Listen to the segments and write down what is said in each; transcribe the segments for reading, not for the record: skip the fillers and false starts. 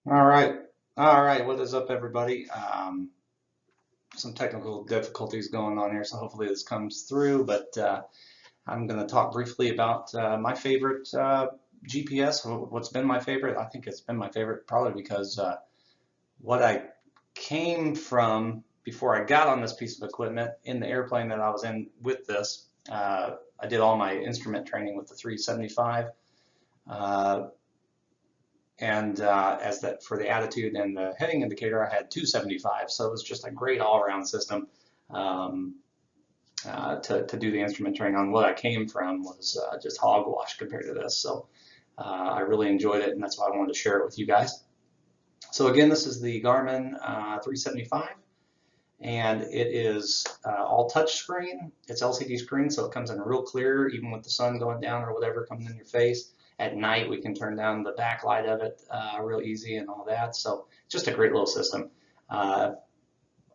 All right. All right. What is up, everybody? Some technical difficulties going on here, so hopefully this comes through. But I'm going to talk briefly about my favorite GPS. What's been my favorite? I think it's been my favorite probably because what I came from before I got on this piece of equipment in the airplane that I was in with this. I did all my instrument training with the 375. Uh, and as that for the attitude and the heading indicator, I had 275. So it was just a great all-around system um, to do the instrument training on. What I came from was just hogwash compared to this. So I really enjoyed it, and that's why I wanted to share it with you guys. So again, this is the Garmin 375, and it is all touch screen. It's LCD screen, so it comes in real clear, even with the sun going down or whatever coming in your face. At night, we can turn down the backlight of it real easy and all that. So just a great little system. Uh,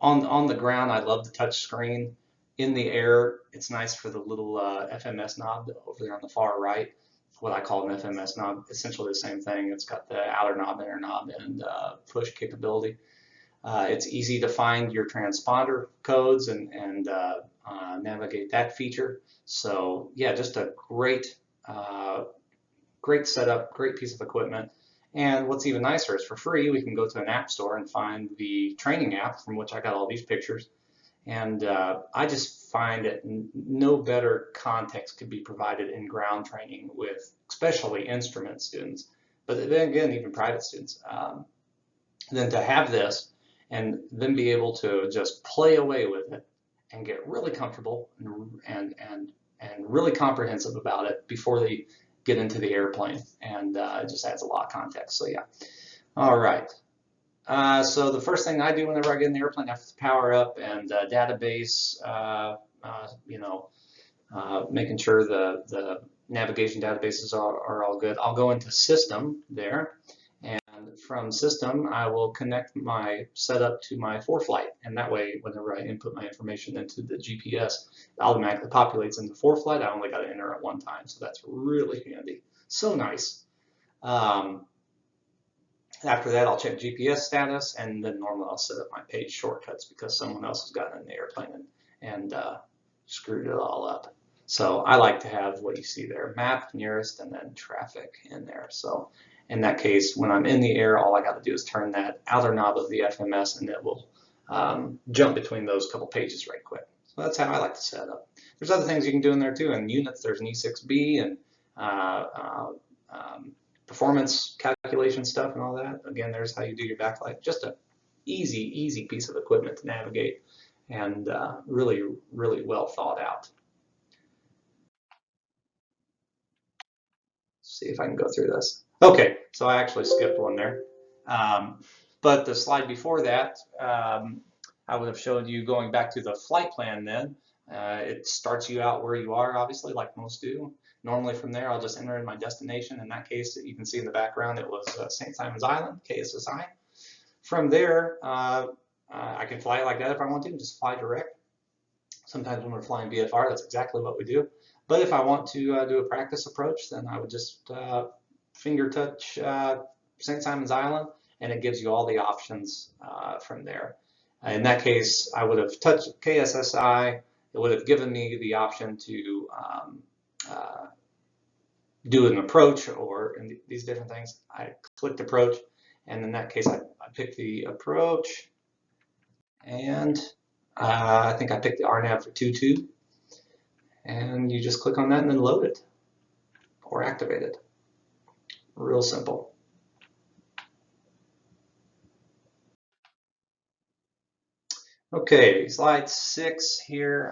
on the ground, I love the touch screen. In the air, it's nice for the little FMS knob over there on the far right. What I call an FMS knob, essentially the same thing. It's got the outer knob, inner knob, and push capability. It's easy to find your transponder codes and navigate that feature. So yeah, just a uh, great setup, great piece of equipment. And what's even nicer is for free, we can go to an app store and find the training app from which I got all these pictures. And I just find that no better context could be provided in ground training with especially instrument students, but then again, even private students, than to have this and then be able to just play away with it and get really comfortable and really comprehensive about it before they get into the airplane. And it just adds a lot of context. So yeah. All right. So the first thing I do whenever I get in the airplane, I have to power up and database, you know, making sure the navigation databases are all good. I'll go into system there, and from system, I will connect my setup to my ForeFlight, and that way, whenever I input my information into the GPS, it automatically populates into ForeFlight. I only got to enter it one time, so that's really handy. So nice. Um, After that, I'll check GPS status, and then normally I'll set up my page shortcuts because someone else has gotten in the airplane and screwed it all up. So I like to have what you see there, map, nearest, and then traffic in there. So in that case, when I'm in the air, all I got to do is turn that outer knob of the FMS, and it will jump between those couple pages right quick. So that's how I like to set it up. There's other things you can do in there too. In units, there's an E6B and uh, uh, um, performance calculation stuff and all that. Again, there's how you do your backlight. Just a easy piece of equipment to navigate and really well thought out. See if I can go through this. Okay, so I actually skipped one there. Um, but the slide before that, I would have showed you going back to the flight plan then. It starts you out where you are, obviously, like most do. Normally from there, I'll just enter in my destination. In that case, you can see in the background, it was St. Simon's Island, KSSI. From there, I can fly it like that if I want to, just fly direct. Sometimes when we're flying VFR, that's exactly what we do. But if I want to do a practice approach, then I would just finger touch St. Simon's Island, and it gives you all the options from there. In that case, I would have touched KSSI. It would have given me the option to uh, do an approach or these different things. I clicked approach, and in that case, I picked the approach, and I think I picked the RNAV for 2.2, and you just click on that and then load it or activate it. Real simple. Okay, slide 6 here.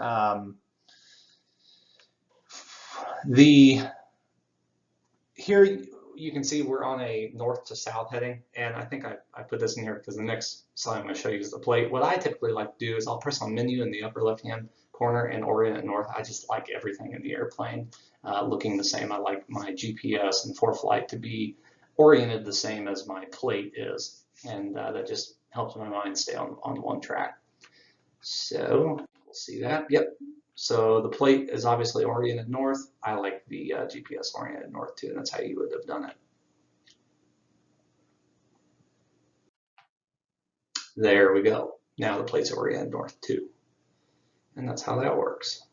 The here you can see we're on a north to south heading, and I think I put this in here because the next slide I'm going to show you is the plate. What I typically like to do is I'll press on menu in the upper left hand corner and orient it north. I just like everything in the airplane looking the same. I like my GPS and ForeFlight to be oriented the same as my plate is, and that just helps my mind stay on one track. So we'll see that. Yep. So the plate is obviously oriented north. I like the GPS oriented north too, and that's how you would have done it. There we go. Now the plates are oriented north too. And that's how that works.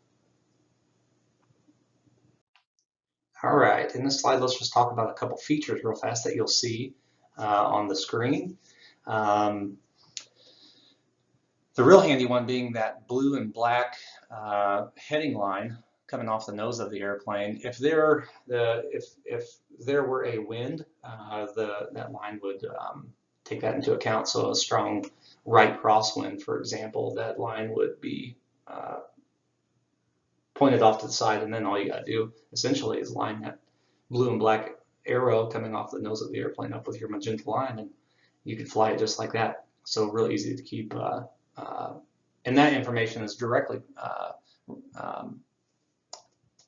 All right, in this slide, let's just talk about a couple features real fast that you'll see on the screen. The real handy one being that blue and black heading line coming off the nose of the airplane. If there were a wind, that line would take that into account. So a strong right crosswind, for example, that line would be pointed off to the side, and then all you got to do essentially is line that blue and black arrow coming off the nose of the airplane up with your magenta line, and you can fly it just like that. So real easy to keep. And that information is directly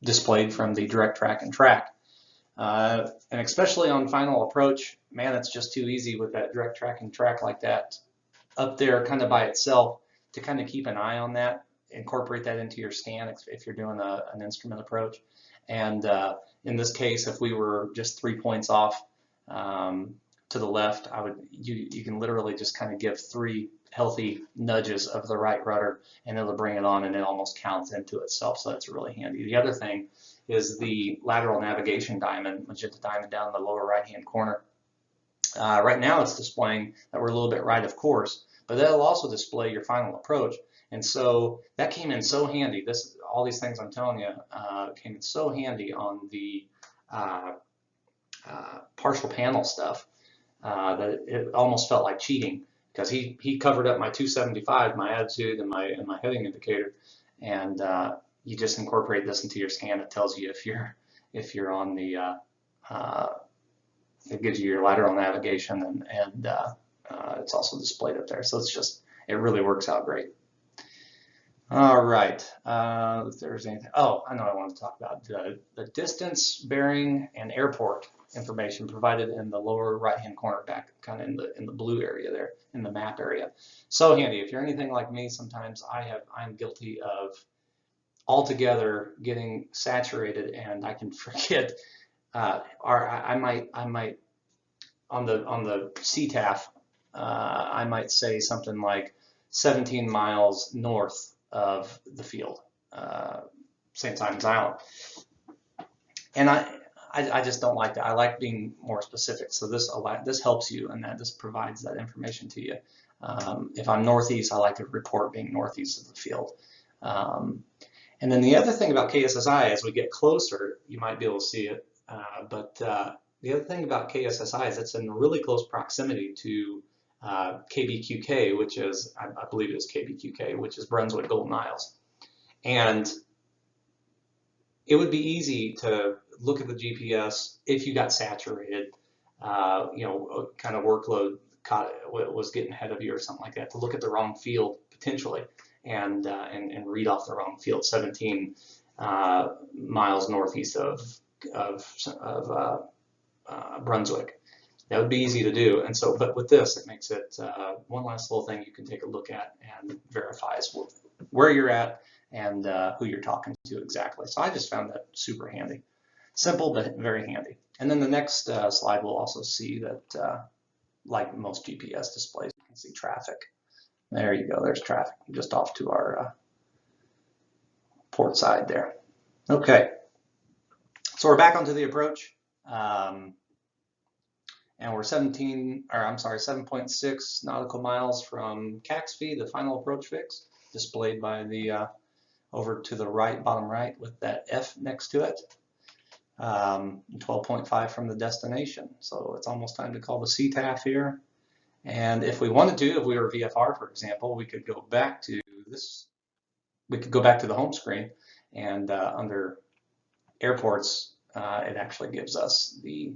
displayed from the direct track and track. And especially on final approach, man, it's just too easy with that direct track and track like that up there kind of by itself to kind of keep an eye on that, incorporate that into your scan if you're doing an instrument approach. And in this case, if we were just 3 points off to the left, you can literally just kind of give 3 healthy nudges of the right rudder and it'll bring it on, and it almost counts into itself. So that's really handy. The other thing is the lateral navigation diamond, magenta diamond down in the lower right hand corner. Right now it's displaying that we're a little bit right of course, but that'll also display your final approach. And so that came in so handy. All these things I'm telling you came in so handy on the partial panel stuff that it almost felt like cheating, because he covered up my 275, my attitude, and my heading indicator, and you just incorporate this into your scan. It tells you if you're on the it gives you your lateral navigation, and it's also displayed up there. So it really works out great. All right, if there's anything, oh, I know I want to talk about the distance, bearing, and airport information provided in the lower right-hand corner back, kind of in the blue area there, in the map area. So handy. If you're anything like me, sometimes I'm guilty of altogether getting saturated, and I can forget. I might on the CTAF, I might say something like 17 miles north of the field, St. Simon's Island, and I just don't like that. I like being more specific. So this helps you, and this provides that information to you. If I'm northeast, I like to report being northeast of the field. And then the other thing about KSSI, as we get closer, you might be able to see it. But the other thing about KSSI is it's in really close proximity to KBQK, which is, I believe it is KBQK, which is Brunswick Golden Isles. And it would be easy to look at the GPS if you got saturated, kind of workload was getting ahead of you or something like that, to look at the wrong field potentially and read off the wrong field, 17 miles northeast of Brunswick. That would be easy to do. And so, but with this, it makes it one last little thing you can take a look at and verifies where you're at and who you're talking to exactly. So I just found that super handy. Simple, but very handy. And then the next slide, we'll also see that, like most GPS displays, you can see traffic. There you go, there's traffic just off to our port side there. Okay, so we're back onto the approach. And we're 7.6 nautical miles from Caxby, the final approach fix, displayed by the over to the right, bottom right, with that F next to it. 12.5 from the destination. So it's almost time to call the CTAF here. And if we wanted to, if we were VFR, for example, we could go back to this. We could go back to the home screen, and under airports, it actually gives us the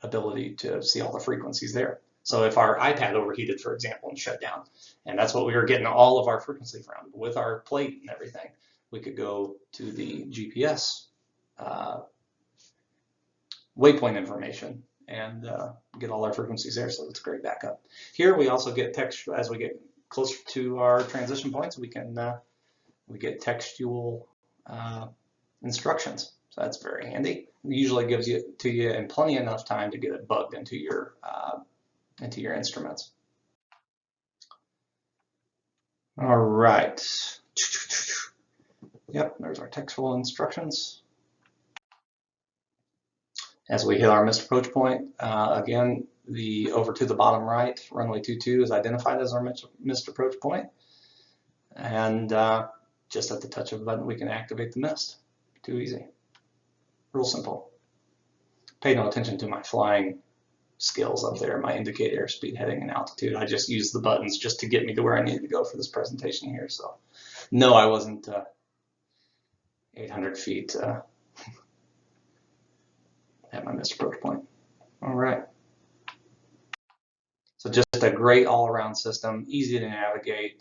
ability to see all the frequencies there. So if our iPad overheated, for example, and shut down, and that's what we were getting all of our frequency from with our plate and everything, we could go to the GPS waypoint information and get all our frequencies there. So it's a great backup. Here we also get text as we get closer to our transition points. We get textual instructions. So that's very handy. It usually gives it to you in plenty enough time to get it bugged into your instruments. All right. Yep, there's our textual instructions. As we hit our missed approach point, again, the over to the bottom right, runway 22 is identified as our missed approach point. And just at the touch of a button, we can activate the mist. Too easy. Real simple. Pay no attention to my flying skills up there, my indicate airspeed, heading, and altitude. I just used the buttons just to get me to where I needed to go for this presentation here. So no, I wasn't 800 feet at my missed approach point. All right. So just a great all-around system, easy to navigate.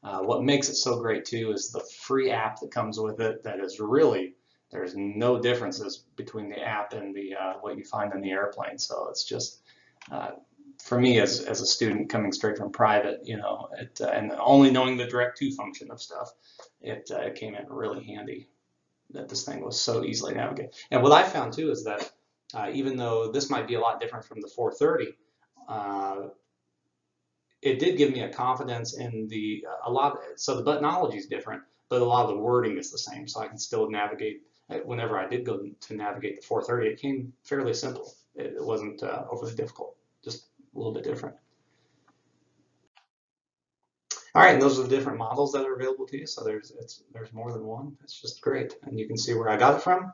What makes it so great too is the free app that comes with it. That is really, there's no differences between the app and the what you find in the airplane. So it's just, for me as a student coming straight from private, you know, and only knowing the direct to function of stuff, it came in really handy that this thing was so easily navigated. And what I found too is that even though this might be a lot different from the 430, it did give me a confidence in the so the buttonology is different, but a lot of the wording is the same, so I can still navigate. Whenever I did go to navigate the 430, it came fairly simple. It wasn't overly difficult, just a little bit different. All right, and those are the different models that are available to you. So there's more than one. It's just great, and you can see where I got it from.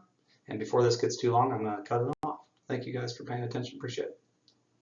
And before this gets too long, I'm going to cut it off. Thank you guys for paying attention. Appreciate it.